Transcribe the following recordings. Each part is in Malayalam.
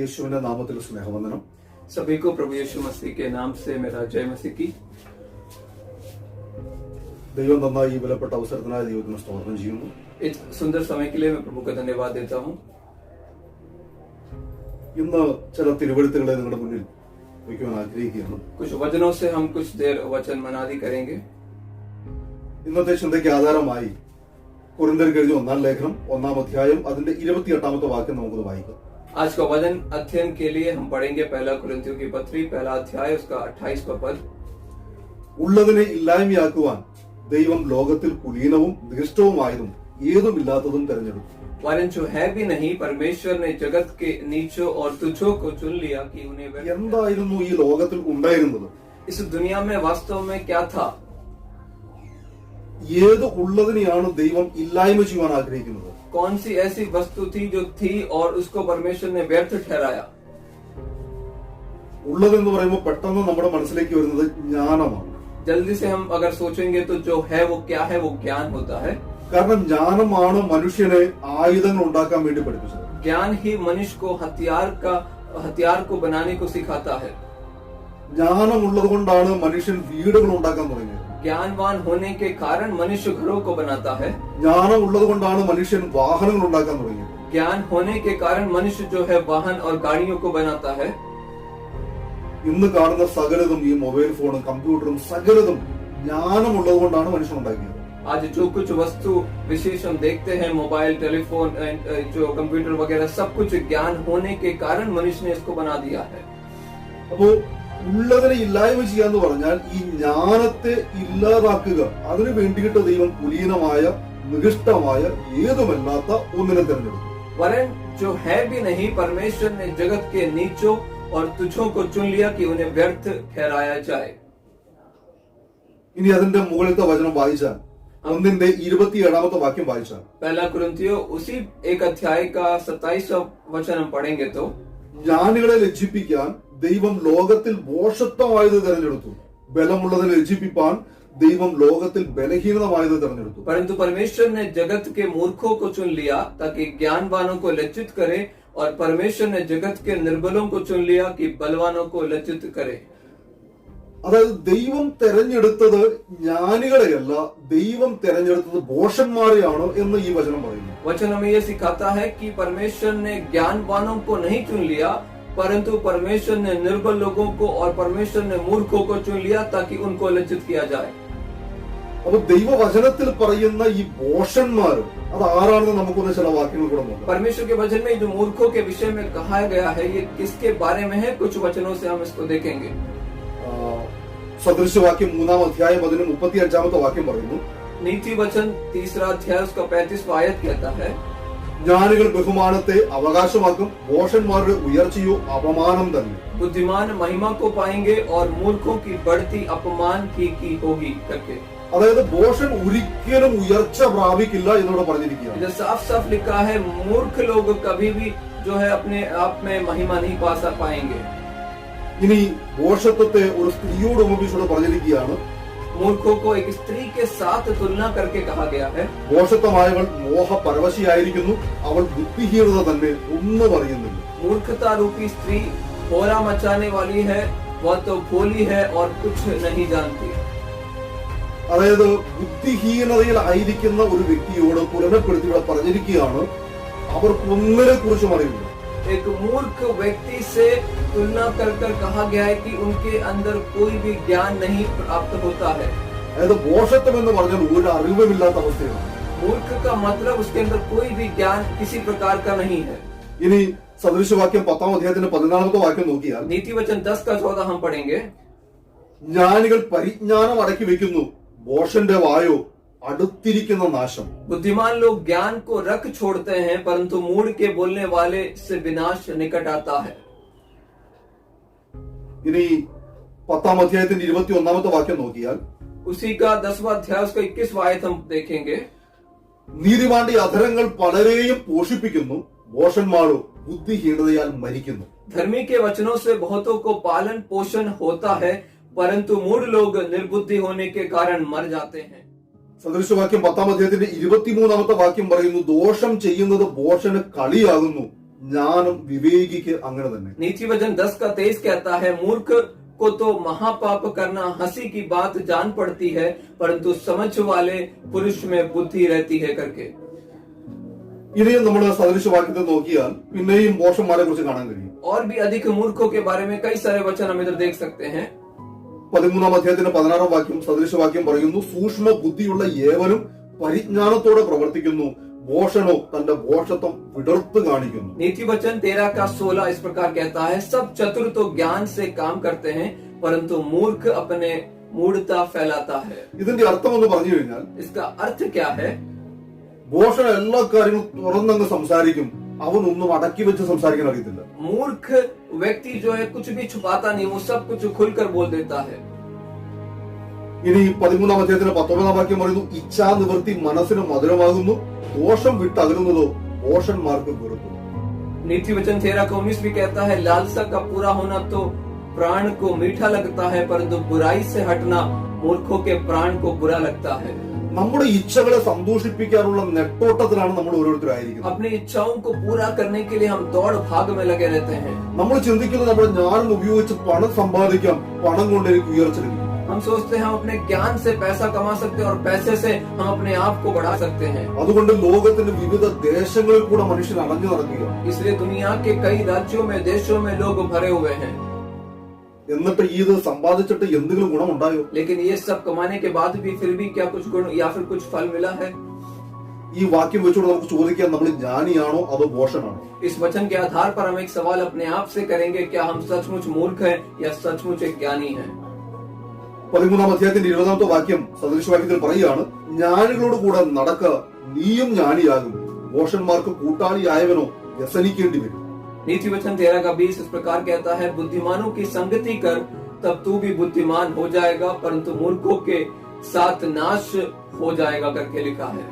യേശുവിന്റെ നാമത്തിൽ സ്നേഹവന്ദനം. सभी को प्रभु यीशु मसीह के नाम से मेरा जय मसीह की। ദൈവം തന്ന ഈ വിലപ്പെട്ട അവസരത്തിനായി ദൈവത്തിന് സ്തോത്രം ചെയ്യുന്നു. इस सुंदर समय के लिए मैं प्रभु का धन्यवाद देता हूँ। ഇന്ന് ചില തിരുവെഴുത്തുകളെ നിങ്ങളുടെ മുന്നിൽ വയ്ക്കുവാൻ ആഗ്രഹിക്കുന്നു. कुछ वचनों से हम कुछ देर वचन मनादी करेंगे। ഇന്നത്തെ ചിന്തയ്ക്ക് ആധാരമായി കൊരിന്ത്യർക്ക് എഴുതിയ 1-ാം ലേഖനം 1-ാം അധ്യായം അതിന്റെ 28-ാമത്തെ വാക്യം നമുക്ക് വായിക്കാം. आज का वचन अध्ययन के लिए हम पढ़ेंगे पहला कुरिन्थियों की पत्री 1 अध्याय उसका 28वां पद। ഉള്ളതിനെ ഇല്ലായ്മയാക്കുവാൻ ദൈവം ലോകത്തിൽ കുലീനവും നികൃഷ്ടവുമായതും ഏതുമില്ലാത്തതും തെരഞ്ഞെടുത്തു. वरन जो है भी नहीं परमेश्वर ने जगत के नीचों और तुच्छों को चुन लिया कि उन्हें എന്തായിരുന്നു ഈ ലോകത്തിൽ ഉണ്ടായിരുന്നത്? इस दुनिया में वास्तव में क्या था? ഏത് ഉള്ളതിനെയാണ് ദൈവം ഇല്ലായ്മ ചെയ്യാൻ ആഗ്രഹിക്കുന്നത്? कौन सी ऐसी वस्तु थी जो थी और उसको परमेश्वर ने व्यर्थ ठहराया? ഉള്ളതെന്ന് പറയുമ്പോൾ പെട്ടെന്ന് നമ്മുടെ മനസ്സിലേക്ക് വരുന്നത് ജ്ഞാനമാണ്. जल्दी से हम अगर सोचेंगे तो जो है वो क्या है? वो ज्ञान होता है। കാരണം ജ്ഞാനമാണ് മനുഷ്യനെ ആയുധങ്ങൾ ഉണ്ടാക്കാൻ വേണ്ടി പഠിപ്പിച്ചത്. ज्ञान ही मनुष्य को हथियार को बनाने को सिखाता है। ജ്ഞാനമുള്ളത് കൊണ്ടാണ് മനുഷ്യൻ വീടുകൾ ഉണ്ടാക്കാൻ തുടങ്ങിയത്. ज्ञानवान होने के कारण मनुष्य घरों को बनाता है। ജ്ഞാനം ഉള്ളത് കൊണ്ടാണ് മനുഷ്യൻ വാഹനങ്ങൾ ഉണ്ടാക്കാൻ തുടങ്ങിയത്. ज्ञान होने के कारण मनुष्य जो है वाहन और गाड़ियों को बनाता है। ഇന്ന് കാണുന്ന സകലതും ഈ മൊബൈൽ ഫോണും കമ്പ്യൂട്ടറും സകലതും ജ്ഞാനമുള്ളത് കൊണ്ടാണ് മനുഷ്യൻ ഉണ്ടാക്കിയത്. आज जो कुछ वस्तु विशेष हम देखते हैं मोबाइल टेलीफोन जो कंप्यूटर वगैरह सब कुछ ज्ञान होने के कारण मनुष्य ने इसको बना दिया है। അപ്പോ ഉള്ളതിനെ ഇല്ലായ്മ ചെയ്യാന്ന് പറഞ്ഞാൽ ഈ ജ്ഞാനത്തെ ഇല്ലാതാക്കുക. അതിനു വേണ്ടിയിട്ട് ദൈവം കുലീനമായ നികൃഷ്ടമായ ഏതുമല്ലാത്ത ഒന്നിനെ തെരഞ്ഞെടുത്തു. वरन जो है भी नहीं परमेश्वर ने जगत के नीचों और तुच्छों को चुन लिया कि उन्हें व्यर्थ ठहराया जाए। ഇനി അതിന്റെ മുകളിലത്തെ വചനം വായിച്ചാൽ 1-ാമത്തെ വാക്യം വായിച്ചാൽ पहला कुरिन्थियों उसी 1 अध्याय का 27वां वचन हम पढ़ेंगे तो ജ്ഞാനികളെ ലജ്ജിപ്പിക്കാൻ ദൈവം ലോകത്തിൽ ഭോഷത്വമായത് തെരഞ്ഞെടുത്തു. ബലമുള്ളതിനെ ലജ്ജിപ്പിക്കാൻ ദൈവം ലോകത്തിൽ ബലഹീനമായത് തെരഞ്ഞെടുത്തു. परंतु परमेश्वर ने जगत के मूर्खों को चुन लिया ताकि ज्ञानवानों को लज्जित करे और परमेश्वर ने जगत के निर्बलों को चुन लिया कि बलवानों को लज्जित करे। അതായത് ദൈവം തെരഞ്ഞെടുത്തത് ജ്ഞാനികളെയല്ല, ദൈവം തെരഞ്ഞെടുത്തത് ഭോഷന്മാരെയാണ് എന്ന് ഈ വചനം പറയുന്നു. वचन हमें यह सिखाता है कि परमेश्वर ने ज्ञानवानों को नहीं चुन लिया परंतु परमेश्वर ने निर्बल लोगों को और परमेश्वर ने मूर्खों को चुन लिया ताकि उनको लज्जित किया जाए। അപ്പൊ ദൈവവചനത്തിൽ പറയുന്ന ഈ ഭോഷന്മാർ അത് ആരാണെന്ന് നമുക്കൊന്ന് ചില വാക്യങ്ങൾ കൂടെ നോക്കാം. परमेश्वर के वचन में जो मूर्खों के विषय में कहा गया है ये किसके बारे में है? कुछ वचनों से हम इसको देखेंगे। സദൃശവാക്യം 3-ാം അധ്യായം അതിന് 35-ാമത്തെ വാക്യം പറയുന്നു. नीति वचन 3 अध्याय उसका 35वां आयत कहता है ജ്ഞാനികൾ ബഹുമാനത്തെ അവകാശമാക്കും, ഭോഷന്മാരുടെ ഉയർച്ചയോ അപമാനം തന്നെ. बुद्धिमान महिमा को पाएंगे और मूर्खों की बढ़ती अपमान की होगी करके। അതായത് ഭോഷൻ ഒരിക്കലും ഉയർച്ച പ്രാപിക്കില്ല എന്നോട് പറഞ്ഞിരിക്കുകയാണ്. इधर साफ साफ लिखा है मूर्ख लोग कभी भी जो है अपने आप में महिमा नहीं पा पाएंगे। ഇനി ഭോഷത്വത്തെ ഒരു സ്ത്രീയോട് ഉപമിച്ചോട് പറഞ്ഞിരിക്കുകയാണ്. मूर्खों को एक स्त्री के साथ तुलना करके कहा गया है। ഭോഷത്വമായവൾ മോഹപരവശിയായിരിക്കുന്നു, അവൾ ബുദ്ധിഹീനത തന്നെ ഒന്നും അറിയുന്നില്ല. मूर्खता रूपी स्त्री होरा मचाने वाली है, वह तो भोली है और कुछ नहीं जानती। അതായത് ബുദ്ധിഹീനതയിലായിരിക്കുന്ന ഒരു വ്യക്തിയോട് പുലനപ്പെടുത്തിയുടെ പറഞ്ഞിരിക്കുകയാണ് അവർക്ക് ഒന്നിനെ കുറിച്ചും അറിയില്ല. एक मूर्ख व्यक्ति से तुलना कर कहा गया है कि उनके अंदर कोई भी ज्ञान नहीं प्राप्त होता है। അതായത് ഭോഷത്വം എന്ന് പറഞ്ഞാൽ ഒരു അറിവുമില്ലാത്ത അവസ്ഥയാണ്. मूर्ख का मतलब उसके अंदर कोई भी ज्ञान किसी प्रकार का नहीं है। ഇനി സദൃശവാക്യം 10-ാം അധ്യായത്തിന്റെ 14-ാമത്തെ വാക്യം നോക്കിയാൽ नीति वचन 10 का 14 हम पढ़ेंगे। ജ്ഞാനികൾ പരിജ്ഞാനം അടക്കി വെക്കുന്നു, ഭോഷന്റെ വായോ അടുത്തിരിക്കുന്ന നാശം. बुद्धिमान लोग ज्ञान को रख छोड़ते हैं परंतु मूढ़ के बोलने वाले से विनाश निकट आता है। ഇനി 10-ാം അധ്യായത്തിന്റെ 21-ാമത്തെ വാക്യം നോക്കിയാൽ उसी का 10वां अध्याय उसका 21वां आयत हम देखेंगे। നീതിമാന്റെ അധരങ്ങൾ പലരെയും പോഷിപ്പിക്കുന്നു, ഭോഷന്മാരോ ബുദ്ധിഹീനതയാൽ മരിക്കുന്നു. धर्मी के वचनों से बहुतों को पालन पोषण होता है परंतु मूढ़ लोग निर्बुद्धि होने के कारण मर जाते हैं। സദൃശവാക്യം 10-ാം അധ്യായത്തിന്റെ 23-ാമത്തെ വാക്യം പറയുന്നു, ദോഷം ചെയ്യുന്നത് ഭോഷന് കളിയാകുന്നു, ജ്ഞാനം വിവേകിക്ക് അങ്ങനെ തന്നെ. नीति वचन 10:23 कहता है, मूर्ख को तो महापाप करना हंसी की बात जान पड़ती है, परंतु समझ वाले पुरुष में बुद्धि रहती है करके. ഇനിയും നമ്മൾ സദൃശവാക്യത്തെ നോക്കിയാൽ പിന്നെയും മോശന്മാരെ കുറിച്ച് കാണാൻ കഴിയും. और भी अधिक मूर्खों के बारे में कई सारे वचन हम इधर देख सकते हैं. 13-ാം അധ്യായത്തിന്റെ 16-ാം വാക്യം സദൃശവാക്യം പറയുന്നു, സൂക്ഷ്മ ബുദ്ധിയുള്ള ഏവനും പരിജ്ഞാനത്തോടെ പ്രവർത്തിക്കുന്നു, ഭോഷനോ തന്റെ ഭോഷത്വം വിടർത്ത് കാണിക്കുന്നു. नीति वचन 13:16 इस प्रकार कहता है, सब चतुर तो ज्ञान से काम करते हैं, परंतु मूर्ख अपने मूढ़ता फैलाता है. ഇതിന്റെ അർത്ഥം എന്ന് പറഞ്ഞു കഴിഞ്ഞാൽ, इसका अर्थ क्या है? ഭോഷന എല്ലാ കാര്യങ്ങളും തുറന്നങ്ങ് സംസാരിക്കും, അവനൊന്നും അടക്കി വെച്ച് സംസാരിക്കാൻ അറിയത്തില്ല. मूर्ख व्यक्ति जो है कुछ भी छुपाता नहीं, वो सब कुछ खुलकर बोल देता है. ഇനി 13-ാം അധ്യായത്തിന്റെ 19-ാം വാക്യം പറയുന്നു, ഇച്ഛാ നിവൃത്തി മനസ്സിന് മധുരമാകുന്നു, ദോഷം വിട്ടകലുന്നതോ ഭോഷന്മാർക്ക് വെറുക്കും. नीति वचन 13:19 भी कहता है, लालसा का पूरा होना तो प्राण को मीठा लगता है, परंतु बुराई से हटना मूर्खों के प्राण को बुरा लगता है. നമ്മുടെ ഇച്ഛകളെ സന്തോഷിപ്പിക്കാനുള്ള നെട്ടോട്ടത്തിലാണ് നമ്മൾ ഓരോരുത്തരായിരിക്കുന്നത്. अपनी इच्छाओं को पूरा करने के लिए हम दौड़ भाग में लगे रहते हैं. നമ്മൾ ചിന്തിക്കുന്നത് നമ്മുടെ ജ്ഞാനം ഉപയോഗിച്ച് പണം സമ്പാദിക്കാം, പണം കൊണ്ട് എനിക്ക് ഉയർച്ച ലഭിക്കും. हम सोचते हैं हम अपने ज्ञान से पैसा कमा सकते हैं और पैसे से हम अपने आप को बढ़ा सकते हैं. അതുകൊണ്ട് ലോകത്തിന്റെ വിവിധ ദേശങ്ങളിൽ കൂടെ മനുഷ്യൻ അലഞ്ഞു നടക്കുക. इसलिए दुनिया के कई राज्यों में, देशों में लोग भरे हुए हैं. എന്നിട്ട് ഇത് സമ്പാദിച്ചിട്ട് എന്തെങ്കിലും ഗുണമുണ്ടായോ? लेकिन ये सब कमाने के बाद भी फिर भी क्या कुछ गुण या फिर कुछ फल मिला है? ഈ വാക്യം വെച്ചുകൊണ്ട് നമുക്ക് ചോദിക്കാം, നമ്മൾ ജ്ഞാനിയാണോ അതോ ഭോഷനാണോ? इस वचन के आधार पर हम एक सवाल अपने आप से करेंगे, क्या हम सचमुच मूर्ख हैं या सचमुच एक ज्ञानी हैं? 13-ാം അധ്യായത്തിന്റെ 20-ാമത്തെ വാക്യം സദൃശവാക്യത്തിൽ പറയുകയാണ്, ജ്ഞാനികളോട് കൂടെ നടക്ക, നീയും ജ്ഞാനിയാകും, ഭോഷന്മാർക്ക് കൂട്ടാളിയായവനോ വ്യസനിക്കേണ്ടി വരും. नीति वचन 13:20 इस प्रकार कहता है, बुद्धिमानों की संगति कर, तब तू भी बुद्धिमान हो जाएगा, परंतु मूर्खों के साथ नाश हो जाएगा करके लिखा है.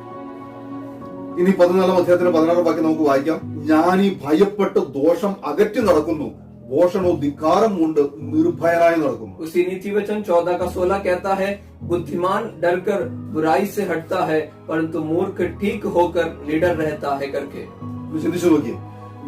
ഇനി 14-ാം അധ്യായത്തിന്റെ 16-ാം വാക്യം നമുക്ക് വായിക്കാം, ജ്ഞാനി ഭയപ്പെട്ട് ദോഷം അകറ്റി നടക്കുന്നു, ഭോഷനോ ധിക്കാരം കൊണ്ട് നിർഭയനായി നടക്കുന്നു. उसी नीति वचन 14:16 कहता है, बुद्धिमान डरकर बुराई से हटता है, परंतु मूर्ख ठीक होकर निडर रहता है करके. ചിന്തിച്ചു നോക്കിയേ,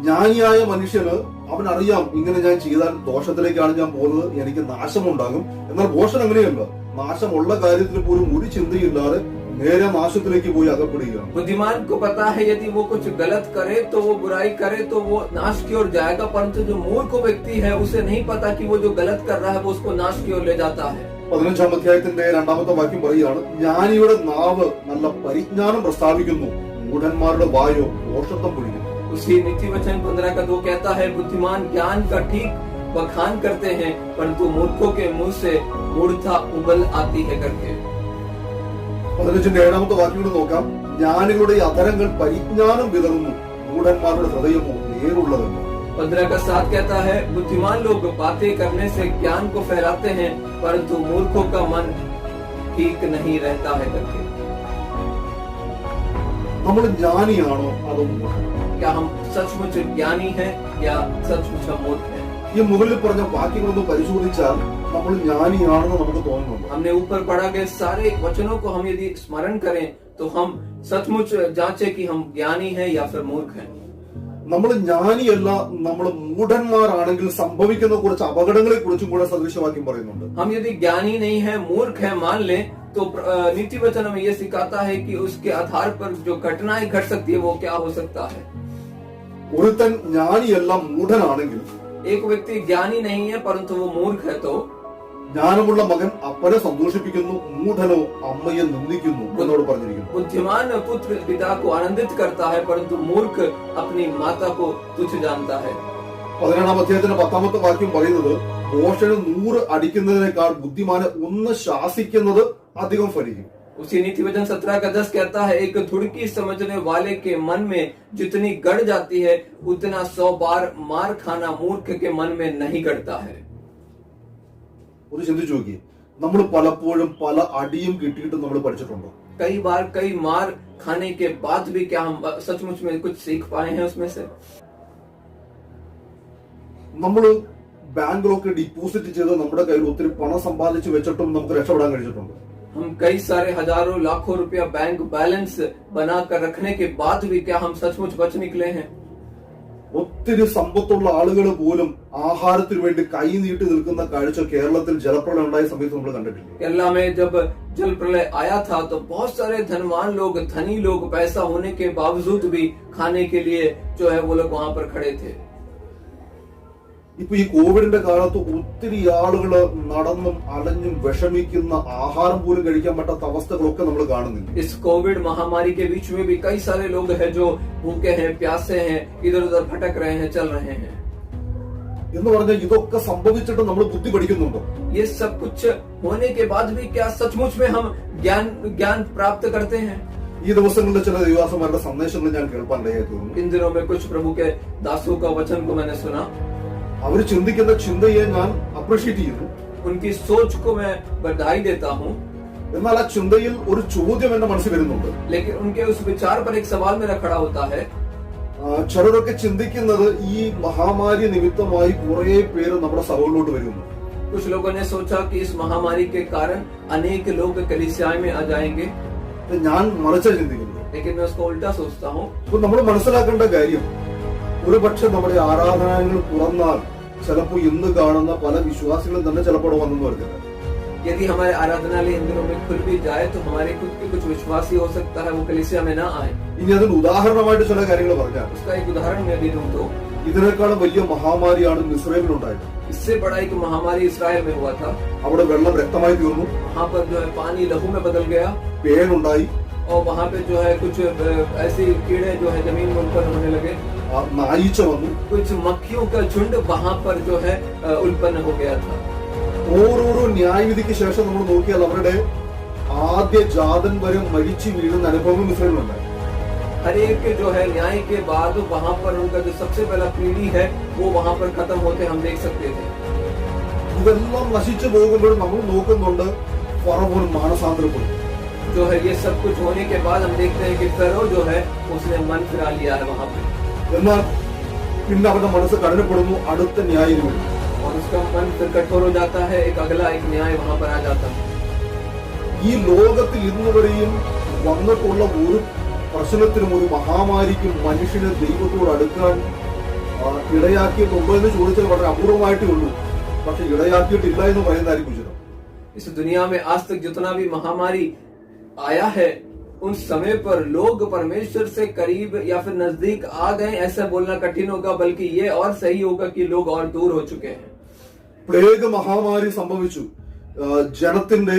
ജ്ഞാനിയായ മനുഷ്യന് അവനറിയാം, ഇങ്ങനെ ഞാൻ ചെയ്താൽ ദോഷത്തിലേക്കാണ് ഞാൻ പോകുന്നത്, എനിക്ക് നാശമുണ്ടാകും. എന്നാൽ ഭോഷൻ അങ്ങനെയല്ല, നാശമുള്ള കാര്യത്തിൽ പോലും ഒരു ചിന്തയില്ലാതെ നേരെ നാശത്തിലേക്ക് പോയി അകപ്പെടുകയാണ്. बुद्धिमान को पता है यदि वो कुछ गलत करे तो वो बुराई करे तो वो नाश की ओर जाएगा, परंतु जो मूर्ख व्यक्ति है उसे नहीं पता कि वो जो गलत कर रहा है वो उसको नाश की ओर ले जाता है. 15-ാം അധ്യായത്തിന്റെ 2-ാമത്തെ വാക്യം പറയുകയാണ്, ജ്ഞാനിയുടെ നാവ് നല്ല പരിജ്ഞാനം പ്രസ്താവിക്കുന്നു, മൂഢന്മാരുടെ വായോ ദോഷത്വം പൊഴിക്കുന്നു. उसी नीति वचन 15:2 कहता है, बुद्धिमान ज्ञान का ठीक बखान करते हैं, परंतु मूर्खों के मुंह से मूर्खता उबल आती है करके. 15-ന്റെ 7-ാമത്തെ വാക്യം കൂടെ നോക്കാം, ജ്ഞാനികളുടെ അധരങ്ങൾ പരിജ്ഞാനം വിതറുന്നു, മൂഢന്മാരുടെ ഹൃദയമോ നേരുള്ളതല്ല. 15:7 कहता है, बुद्धिमान लोग बातें करने से ज्ञान को फैलाते हैं, परंतु मूर्खों का मन ठीक नहीं रहता है करके. നമ്മൾ ജ്ഞാനിയാണോ അതോ മൂഢനാണോ? क्या हम सचमुच ज्ञानी हैं या सचमुच हम मूर्ख हैं? ഈ മുകളിൽ പറഞ്ഞ വാക്യങ്ങളൊന്ന് പരിശോധിച്ചാൽ നമ്മൾ ജ്ഞാനിയാണെന്ന് നമുക്ക് തോന്നുന്നുണ്ട്. हमने ऊपर पढ़ा गए सारे वचनों को हम यदि स्मरण करें तो हम सचमुच जांचे कि हम ज्ञानी हैं या फिर मूर्ख हैं. നമ്മൾ ജ്ഞാനിയല്ല, നമ്മൾ മൂഢന്മാരാണെങ്കിൽ സംഭവിക്കുന്ന കുറച്ച് അപകടങ്ങളെ കുറിച്ചും കൂടെ സദൃശവാക്യം പറയുന്നുണ്ട്. हम यदि ज्ञानी नहीं है, मूर्ख है मान ले, तो नीति वचन हमें यह सिखाता है कि उसके आधार पर जो घटनाएं घट सकती है वो क्या हो सकता है. ഒരുത്തൻ ജ്ഞാനിയല്ല മൂഢനാണെങ്കിൽ, एक व्यक्ति ज्ञानी नहीं है परंतु वो मूर्ख है, तो ജ്ഞാനമുള്ള മകൻ അപ്പനെ സന്തോഷിപ്പിക്കുന്നു, മൂഢനോ അമ്മയെ നിന്ദിക്കുന്നു എന്നോട് പറഞ്ഞിരിക്കുന്നു. बुद्धिमान पुत्र पिता को आनंदित करता है, परंतु मूर्ख अपनी माता को तुच्छ जानता है. 17-ാം അധ്യായത്തിന്റെ 10-ാമത്തെ വാക്യം പറയുന്നത്, ഭോഷന് 100 അടിക്കുന്നതിനേക്കാൾ ബുദ്ധിമാനെ ഒന്ന് ശാസിക്കുന്നത് അധികം ഫലിക്കും. उसी नीति वचन 17:10 कहता है, एक थुड़की समझने वाले के मन में जितनी गड़ जाती है, उतना 100 बार मार खाना मूर्ख के मन में नहीं गड़ता है. ഒന്ന് ചിന്തിച്ചു നോക്കിയേ, നമ്മൾ പലപ്പോഴും പല അടിയും കിട്ടിയിട്ട് നമ്മൾ പഠിച്ചിട്ടുണ്ടോ? कई बार कई मार खाने के बाद भी क्या हम सचमुच में कुछ सीख पाए हैं उसमें से? നമ്മൾ ബാങ്കിലൊക്കെ ഡിപ്പോസിറ്റ് ചെയ്ത് നമ്മുടെ കയ്യിൽ ഒത്തിരി പണം സമ്പാദിച്ചു വെച്ചിട്ടും നമുക്ക് രക്ഷപ്പെടാൻ കഴിഞ്ഞിട്ടുണ്ട്. हम कई सारे हजारों लाखों रुपया बैंक बैलेंस बनाकर रखने के बाद भी क्या हम सचमुच बच निकले हैं? ഒത്തിരി സമ്പത്തുള്ള ആളുകൾ പോലും ആഹാരത്തിന് വേണ്ടി കൈ നീട്ടി നിൽക്കുന്ന കാഴ്ച കേരളത്തിൽ ജലപ്രളയം ഉണ്ടായ സമയത്ത് നമ്മൾ കണ്ടിട്ടില്ല. केरला में जब जल प्रलय आया था तो बहुत सारे धनवान लोग, धनी लोग पैसा होने के बावजूद भी खाने के लिए जो है वो लोग वहां पर खड़े थे. ഇപ്പൊ ഈ കോവിഡിന്റെ കാലത്ത് ഒത്തിരി ആളുകൾ നടന്നും അലഞ്ഞും വിഷമിക്കുന്ന ആഹാരം പോലും കഴിക്കാൻ പറ്റാത്ത അവസ്ഥകളൊക്കെ നമ്മൾ കാണുന്നില്ല. इस कोविड महामारी के बीच में भी कई सारे लोग हैं जो भूखे हैं, प्यासे हैं, इधर उधर भटक रहे हैं, चल रहे हैं. എന്ന് പറഞ്ഞാൽ ഇതൊക്കെ സംഭവിച്ചിട്ട് നമ്മൾ ബുദ്ധി പഠിക്കുന്നുണ്ടോ? ये सब कुछ होने के बाद भी क्या सचमुच में हम ज्ञान प्राप्त करते हैं? ഈ ദിവസങ്ങളിൽ ചില ദൈവദാസന്മാരുടെ സന്ദേശങ്ങൾ ഞാൻ കേൾപ്പാനിടയായി തോന്നുന്നു. इन दिनों में कुछ प्रभु के दासों का वचन को मैंने सुना. അവർ ചിന്തിക്കുന്ന ചിന്തയെ ഞാൻ അപ്രീഷിയേറ്റ് ചെയ്യുന്നു. उनकी सोच को मैं बधाई देता हूँ. എന്നാൽ ആ ചിന്തയിൽ ഒരു ചോദ്യം എന്റെ മനസ്സിൽ വരുന്നുണ്ട്. लेकिन उनके उस विचार पर एक सवाल मेरा खड़ा होता है. ചിലരൊക്കെ ചിന്തിക്കുന്നത് ഈ മഹാമാരി നിമിത്തമായി കുറെ പേര് നമ്മുടെ സഭകളിലോട്ട് വരുന്നു. कुछ लोगों ने सोचा कि इस महामारी के कारण अनेक लोग कलीसिया में आ जाएंगे. ഞാൻ മറിച്ചാ ചിന്തിക്കുന്നത്. लेकिन मैं उसको उल्टा सोचता हूँ. അപ്പൊ നമ്മൾ മനസ്സിലാക്കേണ്ട കാര്യം, ഒരു പക്ഷെ നമ്മുടെ ആരാധനാലയങ്ങൾ തുറന്നാൽ ചിലപ്പോൾ ഇന്ന് കാണുന്ന പല വിശ്വാസികളും തന്നെ ചിലപ്പോൾ വന്നെന്ന് പറഞ്ഞില്ല. यदि हमारे आराधनालय इन दिनों में खुल भी जाए तो हमारे खुद के कुछ विश्वासी हो सकता है वो कलीसिया में ना आए. ഇനി അതിന് ഉദാഹരണമായിട്ട് ചില കാര്യങ്ങൾ പറഞ്ഞാൽ, उसका एक उदाहरण मैं दे दूं तो ഇതിനേക്കാളും വലിയ മഹാമാരിയാണ് ഇസ്രായേലിലുണ്ടായത്. इससे बड़ा एक महामारी इसराइल में हुआ था. അവിടെ വെള്ളം രക്തമായി തീർന്നു, वहाँ पर जो है पानी लहू में बदल गया പേനുണ്ടായി, और वहाँ पे जो है कुछ ऐसे कीड़े जो है जमीन में उत्पन्न होने लगे. നായിച്ച വന്നു, कुछ मक्खियों का झुंड वहाँ पर जो है उत्पन्न हो गया था. ഓരോരോ ന്യായവിധിക്ക് ശേഷം നമ്മൾ നോക്കിയാൽ അവരുടെ ആദ്യ ജാതൻ വരെ മരിച്ചു വീഴുന്ന അനുഭവം ഇസ്രായേലിലുണ്ടായി. हर एक जो है न्याय के बाद वहाँ पर उनका जो सबसे पहला पीढ़ी है वो वहाँ पर खत्म होते हम देख सकते थे. ഇതെല്ലാം നശിച്ചു പോകുമ്പോൾ നമ്മൾ നോക്കുന്നുണ്ട് ഫറവോൻ മാനസാന്തരപ്പെടും. जो है ये सब कुछ होने के बाद हम देखते हैं कि फेरो जो है उसने मन फिरा लिया है वहाँ पे. എന്നാൽ പിന്നെ അവരുടെ മനസ്സ് കഠിനപ്പെടുന്നു, അടുത്ത ന്യായം വരും. और उसका मन फिर कठोर हो जाता है, एक अगला एक न्याय वहाँ पर आ जाता है. ഈ ലോകത്തിൽ ഇന്ന് വരെയും വന്നിട്ടുള്ള ഒരു പ്രശ്നത്തിനും ഒരു മഹാമാരിക്കും മനുഷ്യനെ ദൈവത്തോട് അടുക്കാൻ ഇടയാക്കിയിട്ടുണ്ടോ എന്ന് ചോദിച്ചാൽ വളരെ അപൂർവമായിട്ടേ ഉള്ളൂ. പക്ഷെ ഇടയാക്കിയിട്ടില്ല എന്ന് പറയുന്നതായിരിക്കും ഉചിതം. इस दुनिया में आज तक जितना भी महामारी आया है उन समय पर लोग परमेश्वर से करीब या फिर नजदीक आ गए ऐसा बोलना कठिन होगा, बल्कि ये और सही होगा कि लोग और दूर हो चुके हैं. പ്ലേഗ് മഹാമാരി സംഭവിച്ചു. ജനത്തിന്റെ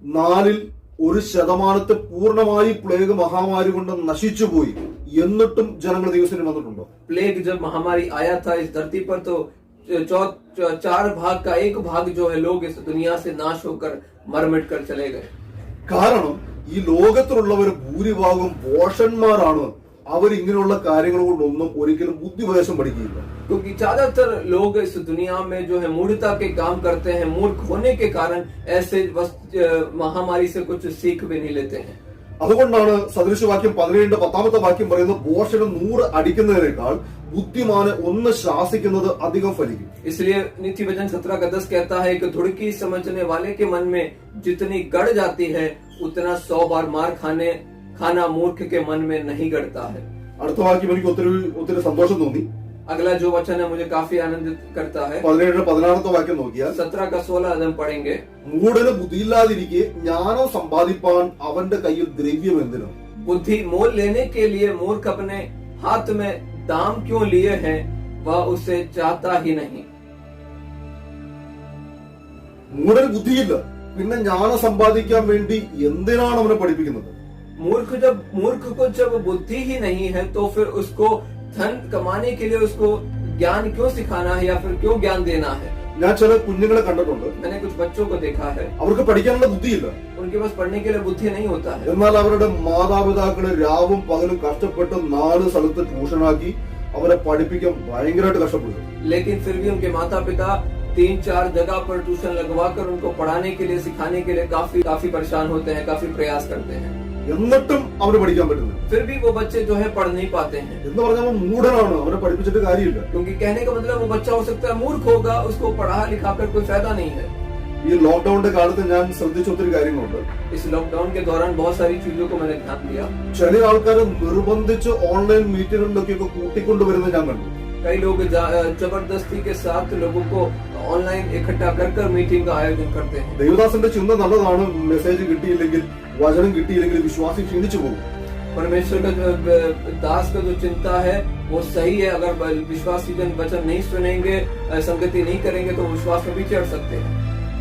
4% പൂർണ്ണമായി പ്ലേഗ് മഹാമാരി കൊണ്ട് നശിച്ചുപോയി. എന്നിട്ടും ജനങ്ങൾ ദൈവത്തിന് വന്നിട്ടുണ്ടോ? प्लेग जब महामारी आया था इस धरती पर तो 4 भाग का 1 भाग जो है लोग इस दुनिया से नाश होकर मर मिट कर चले गए. കാരണം ഈ ലോകത്തിലുള്ളവർ ഭൂരിഭാഗം ഭോഷന്മാരാണ്. അവർ ഇങ്ങനെയുള്ള കാര്യങ്ങൾ കൊണ്ടൊന്നും ഒരിക്കലും ബുദ്ധിപദേശം പഠിക്കില്ല. क्योंकि ज्यादातर लोग इस दुनिया में जो है मूर्खता के काम करते हैं. मूर्ख होने के कारण ऐसे महामारी से कुछ सीख भी नहीं लेते हैं. അതുകൊണ്ടാണ് സദൃശവാക്യം 17-10 വാക്യം പറയുന്നത്, ഭോഷന് 100 അടിക്കുന്നതിനേക്കാൾ ബുദ്ധിമാന് 1 ശാസിക്കുന്നത് അധികം ഫലിക്കും. इसलिए नीति वचन 17:10 कहता है कि धुड़की समझने वाले के मन में जितनी गड़ जाती है उतना 100 बार मार खाना मूर्ख के मन में नहीं गड़ता है. അടുത്ത വാക്യം എനിക്ക് ഒത്തിരി സന്തോഷം തോന്നി. अगला जो वचन है मुझे काफी आनंदित करता है. 17-16 वाक्യം നോക്കിയാൽ 17 का 16 हम पढ़ेंगे. മൂഢന് ബുദ്ധിയില്ലാതിരിക്കെ ജ്ഞാനം സമ്പാദിപ്പാൻ അവന്റെ കയ്യിൽ ദ്രവ്യം എന്തിനും? बुद्धि मोल लेने के लिए मूर्ख अपने हाथ में दाम क्यों लिए हैं, वह उसे चाहता ही नहीं. മൂഢന് ബുദ്ധിയില്ല, പിന്നെ ജ്ഞാനം സമ്പാദിക്കാൻ വേണ്ടി എന്തിനാണ് അവനെ പഠിപ്പിക്കുന്നത്? मूर्ख को जब बुद्धि ही नहीं है तो फिर उसको धन कमाने के लिए उसको ज्ञान क्यों सिखाना है या फिर क्यों ज्ञान देना है. ഞാൻ ചില കുഞ്ഞുങ്ങളെ കണ്ടിട്ടുണ്ട്. मैंने कुछ बच्चों को देखा है, അവർക്ക് പഠിക്കാനുള്ള ബുദ്ധിയില്ല. उनके पास पढ़ने के लिए बुद्धि नहीं होता है. എന്നാൽ അവരുടെ മാതാപിതാക്കളെ രാവും പകലും കഷ്ടപ്പെട്ട് 4 സ്ഥലത്ത് ട്യൂഷനാക്കി അവരെ പഠിപ്പിക്കാൻ ഭയങ്കരമായിട്ട് കഷ്ടപ്പെടും. लेकिन फिर भी उनके माता पिता 3-4 जगह पर ट्यूशन लगवाकर उनको पढ़ाने के लिए सिखाने के लिए काफी परेशान होते हैं, काफी प्रयास करते हैं. എന്നിട്ടും അവന് പഠിക്കാൻ പറ്റുന്നു. फिर भी वो बच्चे जो है पढ़ नहीं पाते हैं. എന്ന് പറഞ്ഞാൽ മൂഢനാണ്, അവനെ പഠിപ്പിച്ചിട്ട് കാര്യമില്ല. क्योंकि कहने का मतलब वो बच्चा हो सकता है मूर्ख होगा, उसको पढ़ा लिखा कर कोई फायदा नहीं है. ഈ ലോക്ക്ഡൌണിന്റെ കാലത്ത് ഞാൻ ശ്രദ്ധിച്ച ഒത്തിരി കാര്യങ്ങളുണ്ട്. इस लॉकडाउन के दौरान बहुत सारी चीजों को मैंने ध्यान दिया. ചില ആൾക്കാർ നിർബന്ധിച്ച് ഓൺലൈൻ മീറ്റിങ്ങുകളിലൊക്കെ കൂട്ടിക്കൊണ്ടുവരുന്നത് ഞാൻ കണ്ടു. कई लोग जबरदस्ती के साथ लोगों को ऑनलाइन इकट्ठा कर मीटिंग का आयोजन करते हैं. ദേവദാസന്റെ ചിന്ത നല്ലതാണ്. മെസ്സേജ് കിട്ടിയില്ലെങ്കിൽ, വചനം കിട്ടിയില്ലെങ്കിൽ വിശ്വാസി ക്ഷീണിച്ചു പോകും. परमेश्वर का जो दास का जो चिंता है वो सही है. अगर विश्वासी जन वचन नहीं सुनेंगे, संगति नहीं करेंगे तो विश्वास में भी चढ़ सकते हैं.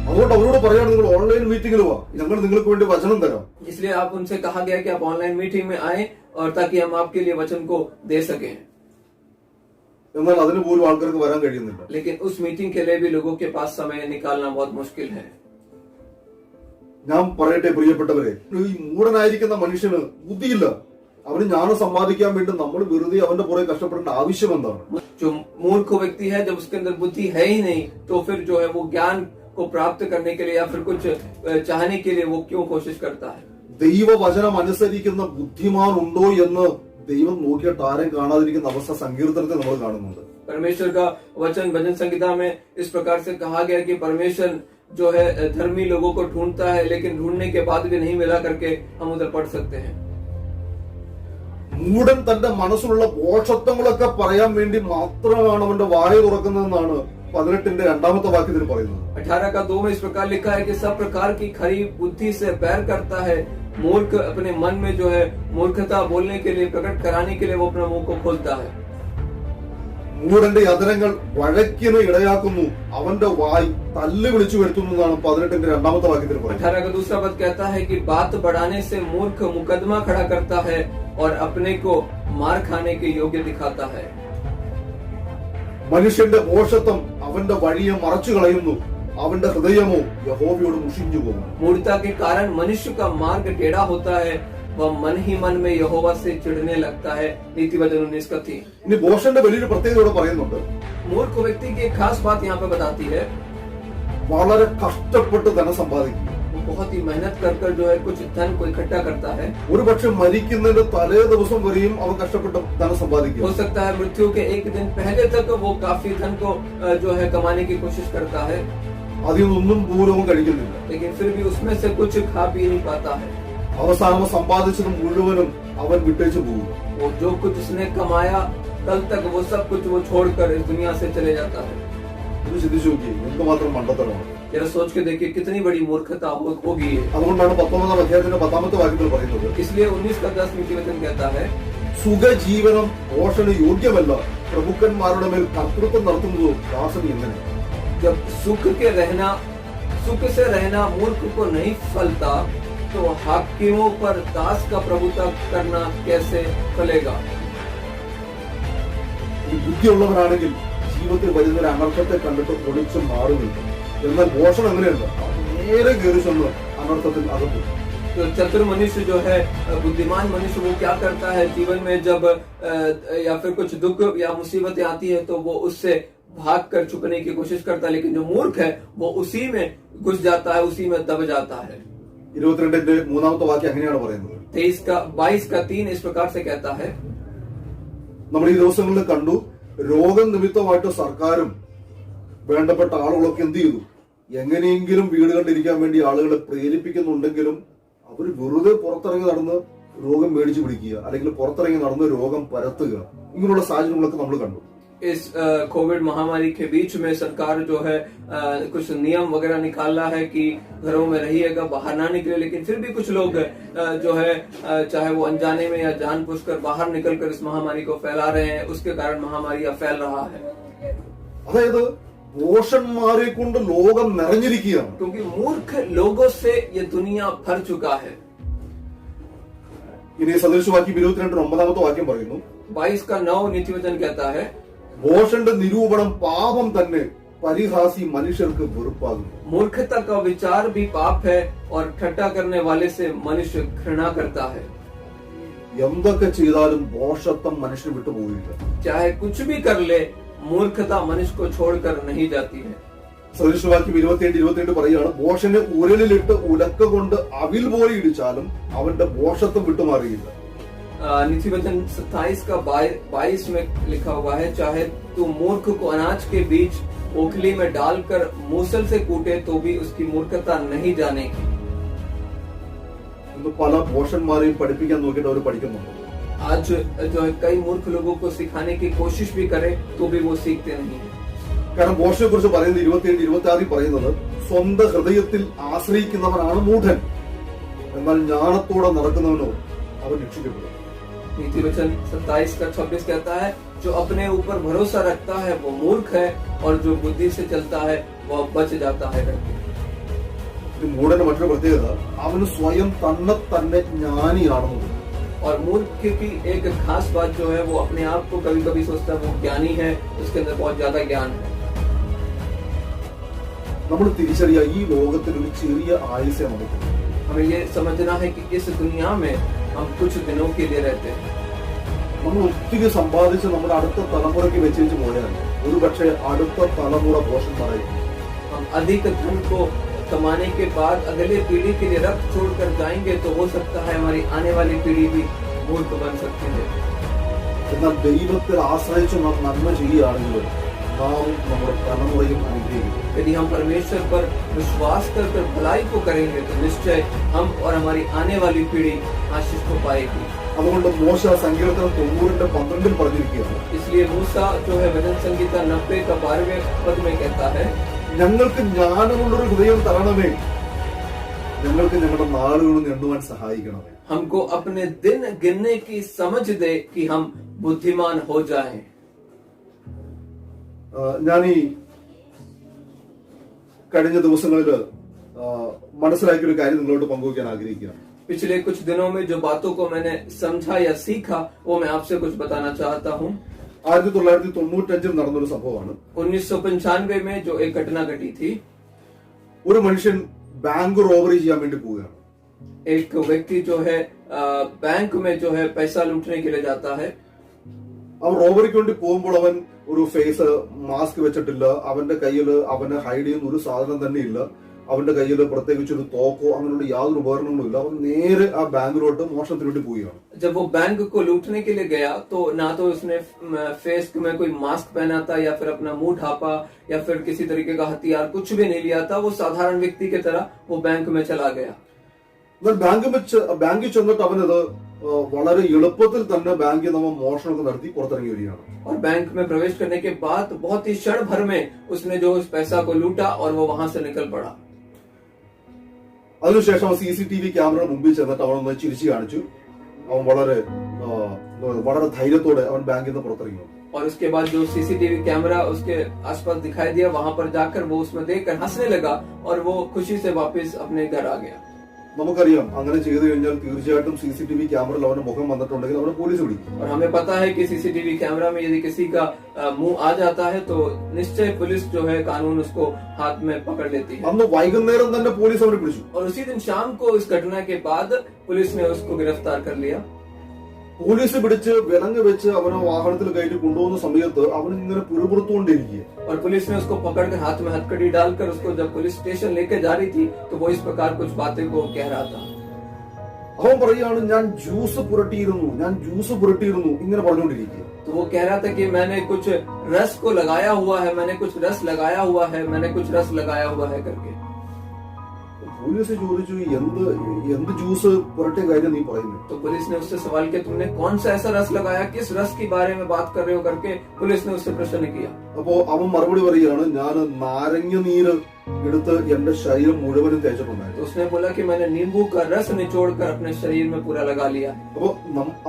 അതുകൊണ്ട് അവരോട് പറയാണ്, നിങ്ങൾ ഓൺലൈൻ മീറ്റിംഗിൽ വാ, ഞങ്ങൾ നിങ്ങൾക്ക് വേണ്ടി വചനം തരാം. इसलिए आप उनसे कहा गया कि आप ऑनलाइन मीटिंग में आए और ताकि हम आपके लिए वचन को दे सकें. എന്നാൽ അതിന് പോലും ആൾക്കാർക്ക് വരാൻ കഴിയുന്നില്ല. लेकिन उस मीटिंग के लिए भी लोगों के पास समय निकालना बहुत मुश्किल है. ഞാൻ പറയട്ടെ പ്രിയപ്പെട്ടവരെ, ഈ മൂടനായിരിക്കുന്ന മനുഷ്യന് ബുദ്ധിയില്ല. അവന് ജ്ഞാനം സമ്പാദിക്കാൻ വേണ്ടി നമ്മൾ വെറുതെ അവന്റെ പുറകെ കഷ്ടപ്പെടേണ്ട ആവശ്യം എന്താണ്? जो मूर्ख व्यक्ति है, जब उसके अंदर बुद्धि है ही नहीं, तो फिर जो है वो ज्ञान को प्राप्त करने के लिए या फिर कुछ चाहने के लिए वो क्यों कोशिश करता है? ദൈവവചനം അനുസരിക്കുന്ന ബുദ്ധിമാൻ ഉണ്ടോ എന്ന് ദൈവം നോക്കിയിട്ട് ആരെയും കാണാതിരിക്കുന്ന അവസ്ഥ സങ്കീർത്തനത്തിൽ നമ്മൾ കാണുന്നുണ്ട്. परमेश्वर का वचन भजन संहिता में इस प्रकार से कहा गया कि परमेश्वर जो है धर्मी लोगों को ढूंढता है, लेकिन ढूंढने के बाद भी नहीं मिला करके हम उधर पढ़ सकते हैं. മൂടൻ തന്റെ മനസ്സിലുള്ള പോഷത്വങ്ങളൊക്കെ പറയാൻ വേണ്ടി മാത്രമാണ് അവന്റെ വായ തുറക്കുന്നതെന്നാണ് 18ന്റെ രണ്ടാമത്തെ വാക്യത്തിൽ പറയുന്നത്. 18 का 2 में इस प्रकार लिखा है कि सब प्रकार की खरी बुद्धि से पैर करता है. मूर्ख अपने मन में जो है मूर्खता बोलने के लिए, प्रकट कराने के लिए वो अपना मुंह को खोलता है. മൂടന്റെ അധരങ്ങൾ വഴക്കിന് ഇടയാക്കുന്നു, അവന്റെ വായ് തല്ല് വിളിച്ചു വരുത്തുന്നതാണ് 18ന്റെ രണ്ടാമത്തെ വാക്യത്തിൽ പറയുന്നത്. 18 का दूसरा पद कहता है कि बात बढ़ाने से मूर्ख मुकदमा खड़ा करता है और अपने को मार खाने के योग्य दिखाता है. മനുഷ്യന്റെ പോഷത്വം അവന്റെ വഴിയെ മറച്ചു കളയുന്നു, അവന്റെ ഹൃദയമോ യഹോവയോട് മുഷിഞ്ഞു പോകും. मूर्खता के कारण मनुष्य का मार्ग टेढ़ा होता है, वह मन ही मन में यहोवा से चिढ़ने लगता है. नीति वचन 19 का 3. ഇനി ബോഷന്റെ വലിയൊരു പ്രത്യേകത ഇവിടെ പറയുന്നുണ്ട്. मूर्ख व्यक्ति की एक खास बात यहाँ पे बताती है, വളരെ കഷ്ടപ്പെട്ട് ധനം സമ്പാദിക്കും. वो बहुत ही मेहनत कर जो है कुछ धन को इकट्ठा करता है. ഒരു പക്ഷെ മരിക്കുന്നതിന്റെ തലേ ദിവസം വരെയും അവൻ കഷ്ടപ്പെട്ട് ധനം സമ്പാദിക്കും. हो सकता है मृत्यु के एक दिन पहले तक वो काफी धन को जो है कमाने की कोशिश करता है, അതിൽ നിന്നൊന്നും പൂരവും കഴിക്കുന്നില്ല. लेकिन फिर भी उसमें से कुछ खा पी नहीं पाता है. അവസാനം സമ്പാദിച്ചത് മുഴുവനും അവൻ വിട്ടേച്ചു പോകും. वो जो कुछ उसने कमाया कल तक वो सब कुछ वो छोड़कर इस दुनिया से चले जाता है. ഇത് ചിന്തിച്ചു നോക്കി, എന്തുമാത്രം മണ്ടത്തരമാണ്. जरा सोच के देखिए कितनी बड़ी मूर्खता होगी ये. അതുകൊണ്ടാണ് 19ാം അധ്യായത്തിന്റെ 10ാമത്തെ വാക്യത്തിൽ പറയുന്നത്, इसलिए 19 का 10 नीति वचन कहता है, സുഖജീവനം പോഷന് യോഗ്യമല്ല, പ്രഭുക്കന്മാരുടെ മേൽ കർത്തൃത്വം നടത്തുന്നതോ ദാസന് എങ്ങനെ. जब सुख से रहना मूर्ख को नहीं फलता, तो हाकिमों पर दास का प्रभुत्व करना कैसे फलेगा. ഈ ബുദ്ധിയുള്ളവരാണെങ്കിൽ ജീവിതത്തിൽ വരുന്ന അനർത്ഥത്തെ കണ്ടിട്ട് ഒളിച്ചു മാറി നിൽക്കും. എന്നാൽ പോഷണം അങ്ങനെയല്ല, നേരെ കയറി ചെന്ന് അനർത്ഥത്തിൽ അകത്തും. तो चतुर मनुष्य जो है, बुद्धिमान मनुष्य, वो क्या करता है जीवन में जब या फिर कुछ दुख या मुसीबतें आती है तो वो उससे भाग कर छुपने की कोशिश करता है, लेकिन जो मूर्ख है वो उसी में घुस जाता है, उसी में दब जाता है. 22ന്റെ 3ാമത്തെ വാക്യം അങ്ങനെയാണ് പറയുന്നത്. 22 का 3 इस प्रकार से कहता है, നമ്മൾ ഈ ദിവസങ്ങളിൽ കണ്ടു, രോഗനിമിത്തമായിട്ട് സർക്കാരും വേണ്ടപ്പെട്ട ആളുകളൊക്കെ എന്ത് ചെയ്തു, എങ്ങനെയെങ്കിലും വീടുകളിലിരിക്കാൻ വേണ്ടി ആളുകളെ പ്രേരിപ്പിക്കുന്നുണ്ടെങ്കിലും അവർ വെറുതെ പുറത്തിറങ്ങി നടന്ന് രോഗം മേടിച്ചു പിടിക്കുക, അല്ലെങ്കിൽ പുറത്തിറങ്ങി നടന്ന് രോഗം പരത്തുക, ഇങ്ങനെയുള്ള സാഹചര്യങ്ങളൊക്കെ നമ്മൾ കണ്ടു. इस कोविड महामारी के बीच में सरकार जो है कुछ नियम वगैरह निकाला है कि घरों में रहिएगा, बाहर ना निकले, लेकिन फिर भी कुछ लोग जो है चाहे वो अनजाने में या जानबूझकर बाहर निकलकर इस महामारी को फैला रहे हैं. उसके कारण महामारी अब फैल रहा है. അതായത് പോഷന്മാരെ കൊണ്ട് ലോകം നിറഞ്ഞിരിക്കുകയാണ്. क्योंकि मूर्ख लोगों से ये दुनिया भर चुका है. ഇനി സദൃശവാക്യം 22 9ാമത്തെ വാക്യം പറയുന്നു, 22 का 9 नीति वचन कहता है, മോശന്റെ നിരൂപണം പാപം തന്നെ, പരിഹാസി മനുഷ്യർക്ക് വെറുപ്പാകുന്നു. मूर्खता का विचार भी पाप है और ठट्टा करने वाले से मनुष्य घृणा करता है. എന്തൊക്കെ ചെയ്താലും ദോഷത്വം മനുഷ്യന് വിട്ടുപോകില്ല. चाहे कुछ भी कर ले, मूर्खता मनुष्य को छोड़कर नहीं जाती है. സദൃശവാക്യം 27-22 പറയുകയാണ്, ബോഷനെ ഉരലിലിട്ട് ഉലക്ക കൊണ്ട് അവിൽ പോലെ ഇടിച്ചാലും അവന്റെ ബോഷത്വം വിട്ടുമാറിയില്ല. नीति वचन 27 का 22 में लिखा हुआ है, चाहे तू मूर्ख को अनाज के बीच ओखली में डालकर मूसल से कूटे तो भी उसकी मूर्खता नहीं जानेगी। ഇന്ന് പല പോഷന്മാരെയും പഠിപ്പിക്കാൻ നോക്കിയിട്ട് അവർ പഠിക്കുന്നുണ്ട്. आज जो है कई मूर्ख लोगों को सिखाने की कोशिश भी करे तो भी वो सीखते नहीं है। കാരണം മോശയെ കുറിച്ച് പറയുന്നത് 27-26 പറയുന്നത് സ്വന്തം ഹൃദയത്തിൽ ആശ്രയിക്കുന്നവനാണ് മൂഢൻ, എന്നാൽ ജ്ഞാനത്തോടെ നടക്കുന്നവനോ അവൻ രക്ഷിക്കപ്പെടും. नीति वचन 27:26 कहता है, जो अपने ऊपर भरोसा रखता है वो मूर्ख है और जो बुद्धि से चलता है वह बच जाता है करके। മൂഢന്റെ മറ്റൊരു പ്രത്യേകത അവന് സ്വയം തന്നെ ജ്ഞാനിയാണെന്ന്. और मूर्ख की एक खास बात जो है वो अपने आप को कभी कभी सोचता है वो ज्ञानी है, उसके अंदर बहुत ज्यादा ज्ञान है। നമ്മൾ തിരിച്ചറിയുക ഈ ലോകത്തിൽ ഒരു ചെറിയ ആയുസേ നമുക്ക്. हमें ये समझना है कि इस दुनिया में हम कुछ दिनों के लिए रहते हैं। നമ്മൾ ഒത്തിരി സമ്പാദിച്ച് നമ്മുടെ അടുത്ത തലമുറയ്ക്ക് വെച്ചേച്ച് പോയാൽ ഒരു പക്ഷേ അടുത്ത തലമുറ പോഷന്മാരായിരിക്കും. हम अधिक धन को कमाने के बाद अगले पीढ़ी के लिए रख छोड़कर जाएंगे तो हो सकता है हमारी आने वाली पीढ़ी भी मूर्ख बन सकती है। എന്നാൽ ദൈവത്തിൽ ആശ്രയിച്ച് നാം നന്മ ചെയ്യുകയാണെങ്കിൽ നാം നമ്മുടെ തലമുറയും അനുഗ്രഹിക്കും. यदि हम परमेश्वर पर विश्वास कर भलाई को करेंगे तो निश्चय हम और हमारी आने वाली पीढ़ी आशीष को पाएगी। അതുകൊണ്ട് മോശ സങ്കീർത്തനം 90:12 പറഞ്ഞിരിക്കുകയാണ്, इसलिए मूसा जो है भजन संगीता 90:12 पद में कहता है, ഞങ്ങൾക്ക് ജ്ഞാനമുള്ളൊരു ഹൃദയം തരണമേ, ഞങ്ങൾക്ക് ഞങ്ങളുടെ നാളുകൾ എണ്ണുവാൻ സഹായിക്കണമേ. हमको अपने दिन गिनने की समझ दे कि हम बुद्धिमान हो जाएं। ഞാൻ ഈ കഴിഞ്ഞ ദിവസങ്ങളിൽ മനസ്സിലാക്കിയ ഒരു കാര്യം നിങ്ങളോട് പങ്കുവയ്ക്കാൻ ആഗ്രഹിക്കുകയാണ്. पिछले कुछ दिनों में जो बातों को मैंने समझा या सीखा वो मैं आपसे कुछ बताना चाहता हूँ। 1995 നടന്നൊരു സംഭവമാണ്. 1995 में जो एक घटना घटी थी, ഒരു മനുഷ്യൻ ബാങ്ക് റോബറി ചെയ്യാൻ വേണ്ടി പോവുകയാണ്. एक व्यक्ति जो है बैंक में जो है पैसा लूटने के लिए जाता है। അവൻ റോബറിക്ക് വേണ്ടി പോകുമ്പോൾ അവൻ ഒരു ഫേസ് മാസ്ക് വെച്ചിട്ടില്ല, അവന്റെ കയ്യിൽ അവനെ ഹൈഡ് ചെയ്യുന്ന ഒരു സാധനം തന്നെ ഇല്ല, അവന്റെ കയ്യിൽ പ്രത്യേകിച്ച് ഒരു തോക്കോ അങ്ങനെയുള്ള യാതൊരു ഉപകരണങ്ങളും ഇല്ല. അവൻ നേരെ ആ ബാങ്കിലോട്ട് മോഷണത്തിന് വേണ്ടി പോവുകയാണ്. जब वो बैंक को लूटने के लिए गया तो ना तो उसने फेस में कोई मास्क पहना था या फिर अपना मुंह ढापा या फिर किसी तरीके का हथियार कुछ भी नहीं लिया था। वो साधारण व्यक्ति की तरह वो बैंक में चला गया। എന്നാൽ ബാങ്കിൽ ചെന്നിട്ട് അവനത് വളരെ എളുപ്പത്തിൽ തന്നെ ബാങ്കിൽ നമ്മൾ മോഷണമൊക്കെ നടത്തി പുറത്തിറങ്ങി വരികയാണ്. और बैंक में प्रवेश करने के बाद बहुत ही क्षण भर में उसने जो उस पैसा को लूटा और वो वहां से निकल पड़ा। അതിനുശേഷം CCTV ക്യാമറ മുമ്പിൽ ചെന്നിട്ട് അവനൊന്ന് ചിരിച്ചു കാണിച്ചു. അവൻ വളരെ ധൈര്യത്തോടെ അവൻ ബാങ്കിൽ നിന്ന് പുറത്തിറങ്ങി. और उसके बाद जो CCTV कैमरा उसके आसपास दिखाई दिया, वहां पर जाकर वो उसमें देखकर हंसने लगा और वो खुशी से वापस अपने घर आ गया। നമുക്കറിയാം അങ്ങനെ ചെയ്തു കഴിഞ്ഞാൽ തീർച്ചയായിട്ടും CCTV ക്യാമറയിൽ അവന്റെ മുഖം വന്നിട്ടുണ്ടെങ്കിൽ അവനെ പോലീസ് പിടിക്കും. और हमें पता है कि CCTV कैमरा में यदि किसी का मुंह आ जाता है तो निश्चय पुलिस जो है कानून उसको हाथ में पकड़ लेती है। അന്ന് വൈകുന്നേരം തന്നെ പോലീസ് അവനെ പിടിച്ചു. और उसी दिन शाम को इस घटना के बाद पुलिस ने उसको गिरफ्तार कर लिया। പോലീസ് പിടിച്ച് വിലങ്ങ് വെച്ച് അവനെ വാഹനത്തിൽ കയറ്റി കൊണ്ടുപോകുന്ന സമയത്ത് അവൻ ഇങ്ങനെ പിറുപിറുത്തുകൊണ്ടിരിക്കുക. और पुलिस ने उसको पकड़कर हाथ में हथकड़ी डालकर उसको जब पुलिस स्टेशन लेकर जा रही थी तो वो इस प्रकार कुछ बातें को कह रहा था। അവൻ പറയുകയാണ്, ഞാൻ ജ്യൂസ് പുരട്ടിയിരുന്നു ഇങ്ങനെ പറഞ്ഞുകൊണ്ടിരിക്കുക. तो वो कह रहा था कि मैंने कुछ रस को लगाया हुआ है, मैंने कुछ रस लगाया हुआ है, मैंने कुछ रस लगाया हुआ है करके। പോലീസ് ചോദിച്ചു, എന്ത് ജ്യൂസ് പുരട്ടിയ കാര്യം നീ പറയുന്നത്? तो पुलिस ने उससे सवाल किया, तुमने कौन सा ऐसा रस लगाया, किस रस के बारे में बात कर रहे हो करके पुलिस ने उससे प्रश्न किया। അപ്പോ അവൻ മറുപടി പറയുകയാണ്, ഞാൻ നാരങ്ങ നീര് എടുത്ത് എന്റെ ശരീരം മുഴുവനും തേച്ചിട്ടുണ്ടായിരുന്നു. तो उसने बोला कि मैंने नींबू का रस निचोड़कर अपने शरीर में पूरा लगा लिया। അപ്പോ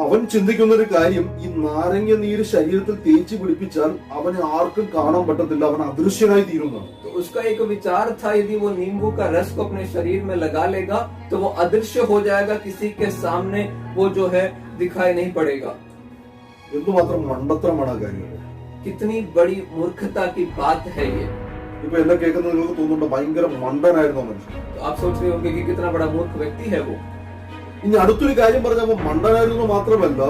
അവൻ ചിന്തിക്കുന്ന ഒരു കാര്യം, ഈ നാരങ്ങ നീര് ശരീരത്തിൽ തേച്ച് പിടിപ്പിച്ചാൽ അവനെ ആർക്കും കാണാൻ പറ്റത്തില്ല, അവൻ അദൃശ്യനായി തീരുന്നതാണ്. तो उसका एक विचार था, यदि वो नींबू का रस को अपने शरीर में लगा लेगा तो वो अदृश्य हो जाएगा, किसी के सामने वो जो है दिखाई नहीं पड़ेगा। എന്തുമാത്രം മണ്ടത്തരമാണ് ആ കാര്യം. कितनी बड़ी मूर्खता की बात है ये। ഇപ്പൊ എന്നെ കേൾക്കുന്ന നിങ്ങൾക്ക് തോന്നുന്നുണ്ട് ഭയങ്കര മണ്ടനായിരുന്നു മനുഷ്യൻ. तो आप सोच रहे होंगे कि कितना बड़ा मूर्ख व्यक्ति है वो। ഇനി അടുത്തൊരു കാര്യം പറഞ്ഞപ്പോ മണ്ടനായിരുന്നു മാത്രമല്ല,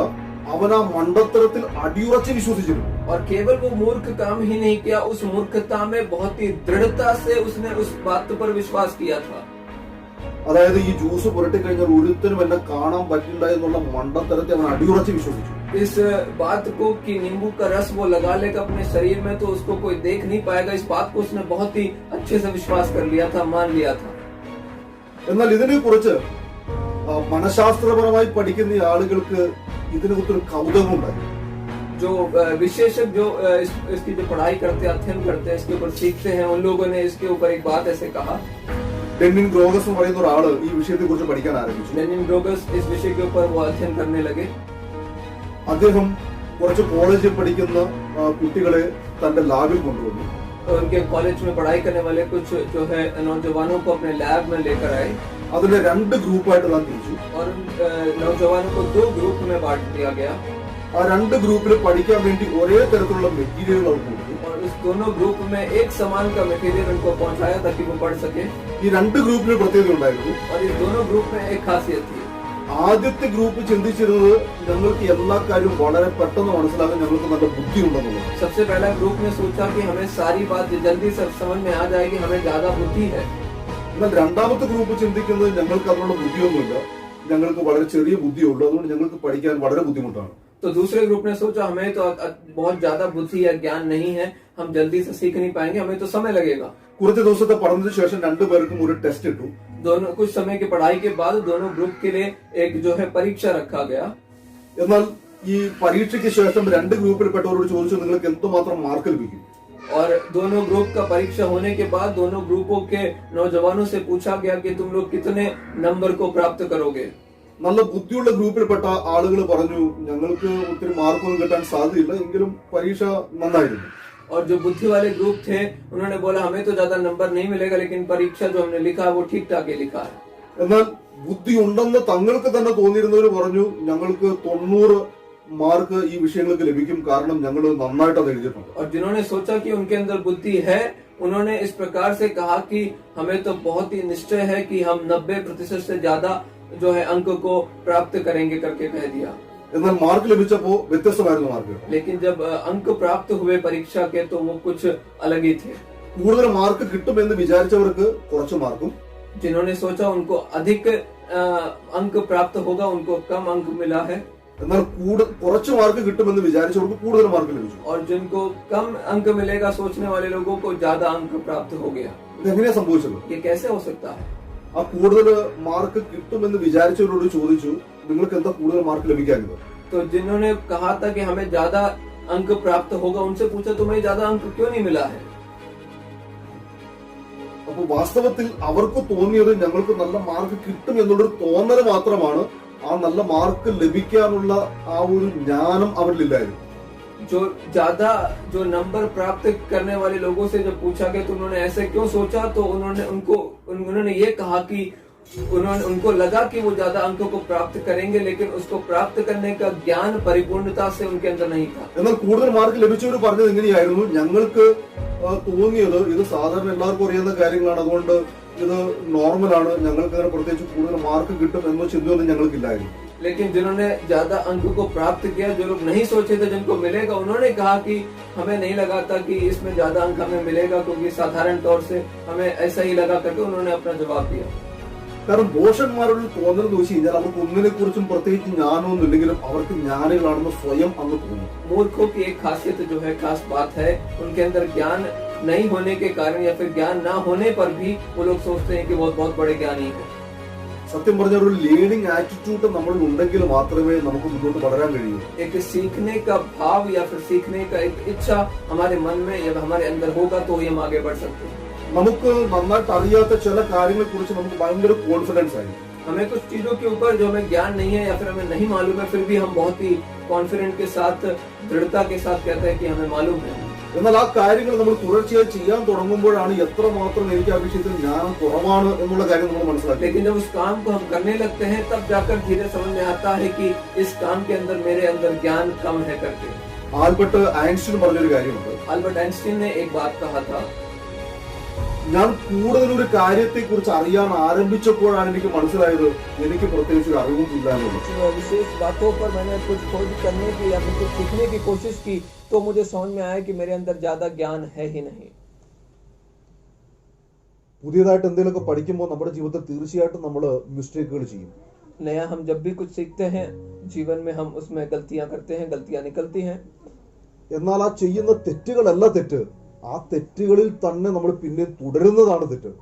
അവൻ ആ മണ്ടത്തരത്തിൽ അടിയുറച്ച് വിശ്വസിച്ചിരുന്നു. और केवल वो मूर्ख काम ही नहीं किया, उस मूर्खता में बहुत ही दृढ़ता से उसने उस बात पर विश्वास किया था। അതായത് ഈ ജ്യൂസ് പുരട്ടി കഴിഞ്ഞാൽ ഒരുത്തരും എന്നെ കാണാൻ പറ്റില്ല എന്നുള്ള മണ്ടത്തരത്തെ അവൻ അടിയുറച്ച് വിശ്വസിച്ചു. इस बात को कि नींबू का रस वो लगा लेगा अपने शरीर में तो उसको कोई देख नहीं पाएगा, इस बात को उसने बहुत ही अच्छे से विश्वास कर लिया था, मान लिया था. എന്നാൽ ഇതിനെ കുറിച്ച് മനഃശാസ്ത്രപരമായി പഠിക്കുന്ന ഈ ആളുകൾക്ക് ഇതിനെ കുറിച്ചൊരു കൗതുകമുണ്ടായി. जो विशेषज्ञ जो इसकी जो पढ़ाई करते हैं, अध्ययन करते हैं, इसके ऊपर सीखते हैं, उन लोगों ने इसके ऊपर एक बात ऐसे कहा. ഡെന്നിൻ ഗ്രോഗസ് എന്ന് പറയുന്ന ഒരാള് ഈ വിഷയത്തെ കുറിച്ച് പഠിക്കാൻ ആരംഭിച്ചു. लेनिन ग्रोगस इस विषय के ऊपर वो अध्ययन करने लगे. അദ്ദേഹം കുറച്ച് കോളേജിൽ പഠിക്കുന്ന കുട്ടികളെ തന്റെ ലാബിൽ കൊണ്ടുവന്നു. तो उनके कॉलेज में पढ़ाई करने वाले कुछ जो है नौजवानों को अपने लैब में लेकर आए അതിനെ 2 ഗ്രൂപ്പായിട്ട് താൻ തിരിച്ചു. और उन नौजवानों को 2 ग्रुप में बांट दिया गया. ആ 2 ഗ്രൂപ്പിൽ പഠിക്കാൻ വേണ്ടി ഒരേ തരത്തിലുള്ള മെറ്റീരിയൽ അവർ കൊടുത്തു. और इस दोनों ग्रुप में एक समान का मटेरियल उनको पहुंचाया ताकि वो पढ़ सके. ഈ 2 ഗ്രൂപ്പിന് പ്രത്യേകത ഉണ്ടായിരുന്നു. और इस दोनों ग्रुप में एक खासियत थी. ആദ്യത്തെ ഗ്രൂപ്പ് ചിന്തിച്ചിരുന്നത് ഞങ്ങൾക്ക് എല്ലാ കാര്യവും വളരെ പെട്ടെന്ന് മനസ്സിലാക്കാൻ ഞങ്ങൾക്ക് നല്ല ബുദ്ധി ഉണ്ടെന്നുള്ളത്. सबसे पहला ग्रुप ने सोचा कि हमें सारी बात जल्दी से समझ में आ जाएगी, हमें ज्यादा बुद्धि है. എന്നാൽ രണ്ടാമത്തെ ഗ്രൂപ്പ് ചിന്തിക്കുന്നത് ഞങ്ങൾക്ക് അതിനുള്ള ബുദ്ധിയൊന്നുമില്ല, ഞങ്ങൾക്ക് വളരെ ചെറിയ ബുദ്ധിയുള്ളൂ, അതുകൊണ്ട് ഞങ്ങൾക്ക് പഠിക്കാൻ വളരെ ബുദ്ധിമുട്ടാണ്. तो दूसरे ग्रुप ने सोचा हमें तो बहुत ज्यादा बुद्धि या ज्ञान नहीं है, हम जल्दी से सीख नहीं पाएंगे, हमें तो समय लगेगा. കുറച്ച് ദിവസത്തെ പഠനത്തിന് ശേഷം 2 പേർക്കും ഒരു ടെസ്റ്റ് ഇട്ടു. दोनों कुछ समय की पढ़ाई के बाद दोनों ग्रुप के लिए एक जो है परीक्षा रखा गया. എന്നാൽ ഈ പരീക്ഷയ്ക്ക് ശേഷം 2 ഗ്രൂപ്പിൽപ്പെട്ടവരോട് ചോദിച്ചു നിങ്ങൾക്ക് എന്തുമാത്രം മാർക്ക് ലഭിക്കും. और दोनों ग्रुप का परीक्षा होने के बाद दोनों ग्रुपों के नौजवानों से पूछा गया कि तुम लोग कितने नंबर को प्राप्त करोगे. നല്ല ബുദ്ധിയുള്ള ഗ്രൂപ്പിൽപ്പെട്ട ആളുകൾ പറഞ്ഞു ഞങ്ങൾക്ക് ഒത്തിരി മാർക്കൊന്നും കിട്ടാൻ സാധ്യതയില്ല, എങ്കിലും പരീക്ഷ നന്നായിരുന്നു. और जो बुद्धि वाले ग्रुप थे उन्होंने बोला हमें तो ज्यादा नंबर नहीं मिलेगा, लेकिन परीक्षा जो हमने लिखा है वो ठीक ठाक ही लिखा है. എന്നാൽ ബുദ്ധി ഉണ്ടെന്ന് തങ്ങൾക്ക് തന്നെ തോന്നിയിരുന്നവർ പറഞ്ഞു ഞങ്ങൾക്ക് 90 മാർക്ക് ഈ വിഷയങ്ങൾക്ക് ലഭിക്കും, കാരണം ഞങ്ങൾ നന്നായിട്ട് അത് എഴുതിയിട്ടുണ്ട്. और जिन्होंने सोचा कि उनके अंदर बुद्धि है, उन्होंने इस प्रकार से कहा कि हमें तो बहुत ही निश्चय है कि हम 90% से ज्यादा जो है अंक को प्राप्त करेंगे करके कह दिया. എന്നാൽ മാർക്ക് ലഭിച്ചപ്പോ വ്യത്യസ്തമായിരുന്നു മാർക്ക്. लेकिन जब अंक प्राप्त हुए परीक्षा के तो वो कुछ अलग ही थे. കൂടുതൽ മാർക്ക് കിട്ടുമെന്ന് വിചാരിച്ചവർക്ക് കുറച്ച് മാർക്കും, जिन्होंने सोचा उनको अधिक अंक प्राप्त होगा उनको कम अंक मिला है. എന്നാൽ കുറച്ച് മാർക്ക് കിട്ടുമെന്ന് വിചാരിച്ചവർക്ക് കൂടുതൽ മാർക്ക് ലഭിച്ചു. और जिनको कम अंक मिलेगा सोचने वाले लोगों को ज्यादा अंक प्राप्त हो गया. ഇതെങ്ങനെയാ സംഭവിച്ചത്? ये कैसे हो सकता है? ആ കൂടുതൽ മാർക്ക് കിട്ടുമെന്ന് വിചാരിച്ചവരോട് ചോദിച്ചു നിങ്ങൾക്ക് എന്താ കൂടുതൽ മാർക്ക് ലഭിക്കാഞ്ഞത്? तो जिन्होंने कहा था कि हमें ज्यादा अंक प्राप्त होगा उनसे पूछा तुम्हें ज्यादा अंक क्यों नहीं मिला है? അപ്പൊ വാസ്തവത്തിൽ അവർക്ക് തോന്നിയത് ഞങ്ങൾക്ക് നല്ല മാർക്ക് കിട്ടും എന്നുള്ളൊരു തോന്നൽ മാത്രമാണ്. ആ നല്ല മാർക്ക് ലഭിക്കാനുള്ള ആ ഒരു ജ്ഞാനം അവരിലില്ലായിരുന്നു. जो ज्यादा जो नंबर प्राप्त करने वाले लोगों से जब पूछा गया तो उन्होंने ऐसे क्यों सोचा, तो उन्होंने ये कहा कि उनको लगा कि वो ज्यादा अंकों को प्राप्त करेंगे, लेकिन उसको प्राप्त करने का ज्ञान परिपूर्णता से उनके अंदर नहीं था. എന്നാൽ കൂടുതൽ മാർക്ക് ലഭിച്ചവർ പറഞ്ഞത് എങ്ങനെയായിരുന്നു? ഞങ്ങൾക്ക് തോന്നിയത് ഇത് സാധാരണ എല്ലാവർക്കും അറിയുന്ന കാര്യങ്ങളാണ്, അതുകൊണ്ട് ഇത് നോർമലാണ്, ഞങ്ങൾക്ക് അങ്ങനെ പ്രത്യേകിച്ച് കൂടുതൽ മാർക്ക് കിട്ടും എന്ന ചിന്തയൊന്നും ഞങ്ങൾക്കില്ലായിരുന്നു. लेकिन जिन्होंने ज्यादा अंक को प्राप्त किया, जो लोग नहीं सोचे थे जिनको मिलेगा, उन्होंने कहा कि हमें नहीं लगा था कि इसमें ज्यादा अंक हमें मिलेगा, क्योंकि साधारण तौर से हमें ऐसा ही लगा करके उन्होंने अपना जवाब दिया. കാരണം ദോഷന്മാരോട് തോന്നുന്നത് എന്ന് വെച്ച് കഴിഞ്ഞാൽ അവർക്ക് ഒന്നിനെ കുറിച്ചും പ്രത്യേകിച്ച് ജ്ഞാനമൊന്നും ഇല്ലെങ്കിലും അവർക്ക് ജ്ഞാനികളാണെന്ന് സ്വയം അങ്ങ് തോന്നും. मूर्खों की एक खासियत जो है, खास बात है, उनके अंदर ज्ञान नहीं होने के कारण या फिर ज्ञान ना होने पर भी वो लोग सोचते हैं कि वो बहुत बड़े ज्ञानी है. സത്യം പറഞ്ഞ ഒരു ലേണിംഗ് ആറ്റിറ്റ്യൂഡ് നമ്മളിൽ ഉണ്ടെങ്കിൽ മാത്രമേ നമുക്ക് മുന്നോട്ട് വളരാൻ കഴിയൂ. एक सीखने का भाव या फिर सीखने का एक इच्छा हमारे मन में या हमारे अंदर होगा तो ही हम आगे बढ़ सकते हैं. നമുക്ക് നന്നായിട്ട് അറിയാത്ത ചില കാര്യങ്ങളെ കുറിച്ച് നമുക്ക് ഭയങ്കര കോൺഫിഡൻസ് ആയിരിക്കും. हमें कुछ चीजों के ऊपर जो हमें ज्ञान नहीं है या फिर हमें नहीं मालूम है, फिर भी हम बहुत ही कॉन्फिडेंट के साथ, दृढ़ता के साथ कहते हैं कि हमें मालूम है. എന്നാൽ ആ കാര്യങ്ങൾ നമ്മൾ തുടർച്ചയായി ചെയ്യാൻ തുടങ്ങുമ്പോഴാണ് എത്രമാത്രം എനിക്ക് ആ വിഷയത്തിൽ ജ്ഞാനം കുറവാണ് എന്നുള്ള കാര്യം നമ്മൾ മനസ്സിലാക്കി. लेकिन जब उस काम को हम करने लगते हैं तब जाकर धीरे समझ में आता है कि इस काम के अंदर मेरे अंदर ज्ञान कम है करके. ആൽബർട്ട് ഐൻസ്റ്റീൻ പറഞ്ഞൊരു കാര്യമുണ്ട്. अल्बर्ट आइंस्टीन ने एक बात कहा था, ഞാൻ കൂടുതൽ ഒരു കാര്യത്തെ കുറിച്ച് അറിയാൻ ആരംഭിച്ചപ്പോഴാണ് എനിക്ക് മനസ്സിലായത് എനിക്ക് പ്രത്യേകിച്ച് ഒരു അറിവും ഇല്ല എന്നുള്ളത്. विशेष बातों पर मैंने कुछ खोज करने की या फिर कुछ सीखने की कोशिश की तो मुझे समझ में आया कि मेरे अंदर ज्यादा ज्ञान है ही नहीं. പുതിയതായിട്ട് എന്തെങ്കിലുമൊക്കെ പഠിക്കുമ്പോൾ നമ്മുടെ ജീവിതത്തിൽ തീർച്ചയായിട്ടും നമ്മൾ മിസ്റ്റേക്കുകൾ ചെയ്യും. नया हम जब भी कुछ सीखते हैं जीवन में हम उसमें गलतियां करते हैं, गलतियां निकलती हैं. എന്നാൽ ആ ചെയ്യുന്ന തെറ്റുകളല്ല തെറ്റ്, ആ തെറ്റുകളിൽ തന്നെ നമ്മൾ പിന്നെ തുടരുന്നതാണ് തെറ്റ്.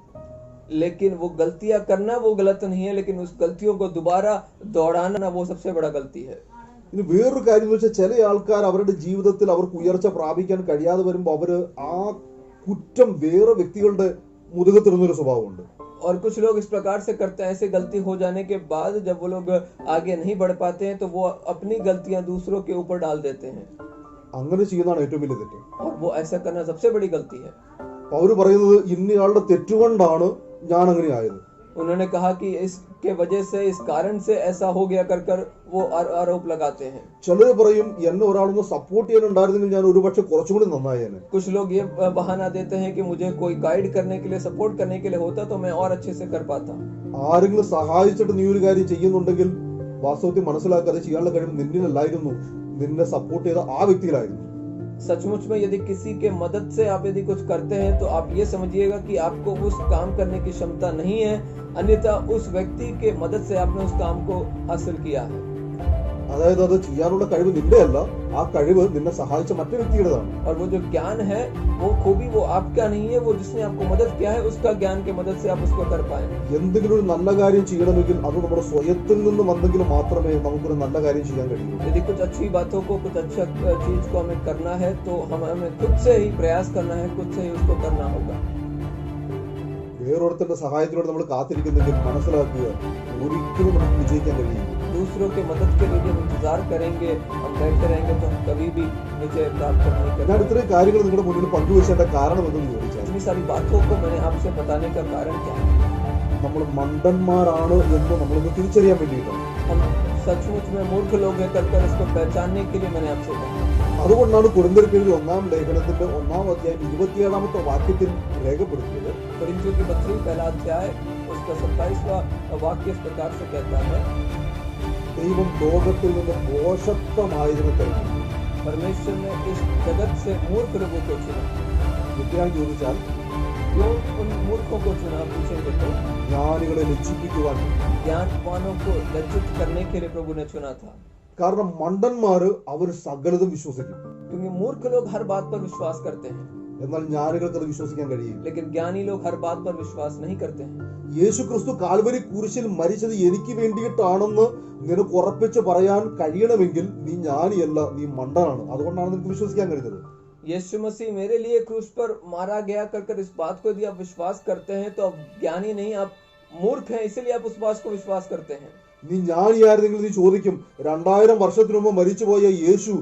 लेकिन वो गलतियां करना वो गलत नहीं है, लेकिन उस गलतियों को दोबारा दौड़ाना वो सबसे बड़ा गलती है. ഇനി വേറൊരു കാര്യം എന്ന് വെച്ചാൽ ചില ആൾക്കാർ അവരുടെ ജീവിതത്തിൽ അവർക്ക് ഉയർച്ച പ്രാപിക്കാൻ കഴിയാതെ വരുമ്പോൾ അവര് ആ കുറ്റം വേറെ വ്യക്തികളുടെ മുതുകത്തിടുന്നൊരു സ്വഭാവമുണ്ട്. और कुछ लोग इस प्रकार से करते हैं, ऐसे गलती हो जाने के बाद जब वो लोग आगे नहीं बढ़ पाते हैं तो वो अपनी गलतियां दूसरों के ऊपर डाल देते हैं. അങ്ങനെ ചെയ്യുന്നതാണ് ഏറ്റവും വലിയ തെറ്റ്. और वो ऐसा करना सबसे बड़ी गलती है. അവര് പറയുന്നത് ഇന്നയാളുടെ തെറ്റുകൊണ്ടാണ് ഞാൻ അങ്ങനെ ആയത്. उन्होंने कहा कि इसके वजह से, इस कारण से ऐसा हो गया कर वो आरोप लगाते हैं. ചിലര് പറയും എന്നെ ഒരാളൊന്ന് സപ്പോർട്ട് ചെയ്യാനുണ്ടായിരുന്നെങ്കിൽ ഞാൻ ഒരുപക്ഷെ കുറച്ചുകൂടി നന്നായേനെ. कुछ लोग ये बहाना देते हैं कि मुझे कोई गाइड करने के लिए, सपोर्ट करने के लिए होता तो मैं और अच्छे से कर पाता. ആരെങ്കിലും സഹായിച്ചിട്ട് നീ ഒരു കാര്യം ചെയ്യുന്നുണ്ടെങ്കിൽ വാസ്തവത്തിൽ മനസ്സിലാക്കാതെ ചെയ്യാനുള്ള കഴിവ് നിന്നിലല്ലായിരുന്നു, നിന്നെ സപ്പോർട്ട് ചെയ്ത ആ വ്യക്തിയിലായിരുന്നു. सचमुच में यदि किसी के मदद से आप यदि कुछ करते हैं तो आप ये समझिएगा कि आपको उस काम करने की क्षमता नहीं है, अन्यथा उस व्यक्ति के मदद से आपने उस काम को हासिल किया है. അതായത് അത് ചെയ്യാനുള്ള കഴിവ് നിന്റെ അല്ല, ആ കഴിവ് നിന്നെ സഹായിച്ച മറ്റു വ്യക്തിയുടേതാണ്. और वो जो ज्ञान है वो खूबी वो आपका नहीं है, वो जिसने आपको मदद किया है उसका ज्ञान के मदद से आप उसको कर पाए. എന്തെങ്കിലും ഒരു നല്ല കാര്യം ചെയ്യണമെങ്കിൽ അത് നമ്മുടെ സ്വയത്തിൽ നിന്ന് വന്നെങ്കിൽ മാത്രമേ നമുക്കൊരു നല്ല കാര്യം ചെയ്യാൻ കഴിയൂ. यदि कुछ अच्छी बातों को, कुछ अच्छा चीज को हमें करना है तो हमें खुद से ही प्रयास करना है, खुद से ही उसको करना होगा. വേറൊരുത്തന്റെ സഹായത്തിനോട് നമ്മൾ കാത്തിരിക്കുന്നെങ്കിൽ മനസ്സിലാക്കുക ഒരിക്കലും നമുക്ക് വിജയിക്കാൻ കഴിയും. दूसरों के मदद के लिए जब इंतजार करेंगे, हम बैठते रहेंगे तो हम कभी भी विजय प्राप्त नहीं कर. ഞാൻ ഇത്രയും കാര്യങ്ങൾ നിങ്ങളുടെ മുന്നിൽ പങ്കുവെച്ചതിന്റെ കാരണം എന്തെന്ന് ചോദിച്ചാൽ इतनी सारी बातों को मैंने आपसे बताने का कारण क्या है? നമ്മൾ മണ്ടന്മാരാണ് എന്ന് നമ്മളൊന്ന് തിരിച്ചറിയാൻ വേണ്ടിയിട്ടാണ്. हम सचमुच में मूर्ख लोग हैं कर इसको पहचानने के लिए मैंने आपसे कहा. അതുകൊണ്ടാണ് കൊരിന്ത്യർക്കെഴുതിയ 1-ാം ലേഖനത്തിന്റെ 1-ാം അധ്യായം 27-ാമത്തെ വാക്യത്തിൽ രേഖപ്പെടുത്തിയത്. कोरिन्थियों की पत्री पहला अध्याय उसका 27वां वाक्य इस प्रकार से कहता है, ദൈവം ലോകത്തിൽ നിന്ന് ദോഷത്വമായതിനെ തെരഞ്ഞെടുത്തു. परमेश्वर ने इस जगत से मूर्ख लोगों को चुना. എന്തിനാണ് ചോദിച്ചാൽ क्यों उन मूर्खों को चुना पूछेंगे तो ജ്ഞാനികളെ ലജ്ജിപ്പിക്കുവാൻ. ज्ञानवानों को लज्जित करने के लिए प्रभु ने चुना था. കാരണം മണ്ടന്മാര് അവർ സകലതും വിശ്വസിക്കും, क्योंकि मूर्ख लोग हर बात पर विश्वास करते हैं, എന്നാൽ ജ്ഞാനികൾക്ക് അത് വിശ്വസിക്കാൻ കഴിയില്ല. लेकिन ज्ञानी लोग हर बात पर विश्वास नहीं करते हैं. യേശു ക്രിസ്തു കാൽവരി കുരിശിൽ മരിച്ചത് എനിക്ക് വേണ്ടിയിട്ടാണെന്ന് നിനക്ക് ഉറപ്പിച്ച് പറയാൻ കഴിയണമെങ്കിൽ നീ ജ്ഞാനിയല്ല, നീ മണ്ടനാണ്. അതുകൊണ്ടാണ് നിനക്ക് വിശ്വസിക്കാൻ കഴിയുന്നത്. यीशु मसीह मेरे लिए क्रूस पर मारा गया कर इस बात को यदि आप विश्वास करते हैं तो आप ज्ञानी नहीं, आप मूर्ख हैं, इसीलिए आप उस बात को विश्वास करते हैं. നീ ജ്ഞാനിയായിരുന്നെങ്കിൽ നീ ചോദിക്കും 2000 വർഷത്തിനു മുമ്പ് മരിച്ചുപോയ യേശു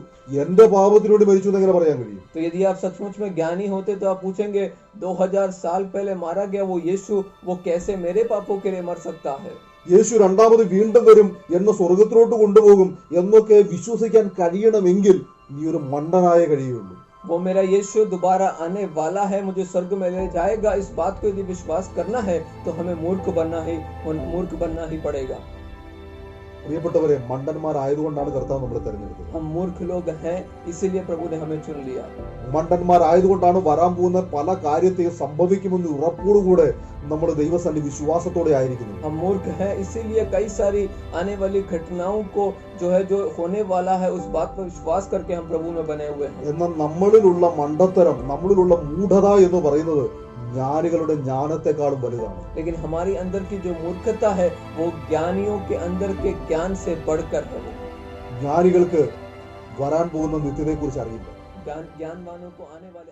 എന്റെ പാപത്തിനു വേണ്ടി മരിച്ചു എന്ന് എങ്ങനെ പറയാൻ കഴിയും? तो यदि आप सचमुच में ज्ञानी होते तो आप पूछेंगे 2000 साल पहले मारा गया वो यीशु, वो कैसे मेरे पापों के लिए मर सकता है? യേശു രണ്ടാമത് വീണ്ടും വരും, എന്നെ സ്വർഗത്തിലോട്ട് കൊണ്ടുപോകും എന്നൊക്കെ വിശ്വസിക്കാൻ കഴിയണമെങ്കിൽ നീ ഒരു മണ്ടനായ കഴിയുള്ളൂ. वो मेरा यीशु दोबारा आने वाला है, मुझे स्वर्ग में ले जाएगा, इस बात को यदि विश्वास करना है तो हमें मूर्ख बनना ही पड़ेगा. പ്രിയപ്പെട്ടവരെ, മണ്ടന്മാരായതുകൊണ്ടാണ് കർത്താവ് നമ്മളെ തെരഞ്ഞെടുത്തത്. हम मूर्ख लोग हैं, इसीलिए प्रभु ने हमें चुन लिया. മണ്ടന്മാരായതുകൊണ്ടാണ് വരാൻ പോകുന്ന പല കാര്യത്തെയും സംഭവിക്കുമെന്ന് ഉറപ്പോടുകൂടെ നമ്മൾ ദൈവസന്നിധി വിശ്വാസത്തോടെ ആയിരിക്കുന്നത്. हम मूर्ख हैं, इसीलिए कई सारी आने वाली घटनाओं को जो होने वाला है उस बात पर विश्वास करके हम प्रभु में बने हुए हैं. എന്നാൽ നമ്മളിലുള്ള മണ്ടത്തരം, നമ്മളിലുള്ള മൂഢത എന്ന് പറയുന്നത് ജ്ഞാനികളുടെ ജ്ഞാനത്തെക്കാളും വലുതാണ്. लेकिन हमारी अंदर की जो मूर्खता है वो ज्ञानियों के अंदर के ज्ञान से बढ़कर है. ജ്ഞാനികൾക്ക് വരാൻ പോകുന്ന നിത്യതയെക്കുറിച്ച് അറിയില്ല. ज्ञानवानों को आने वाले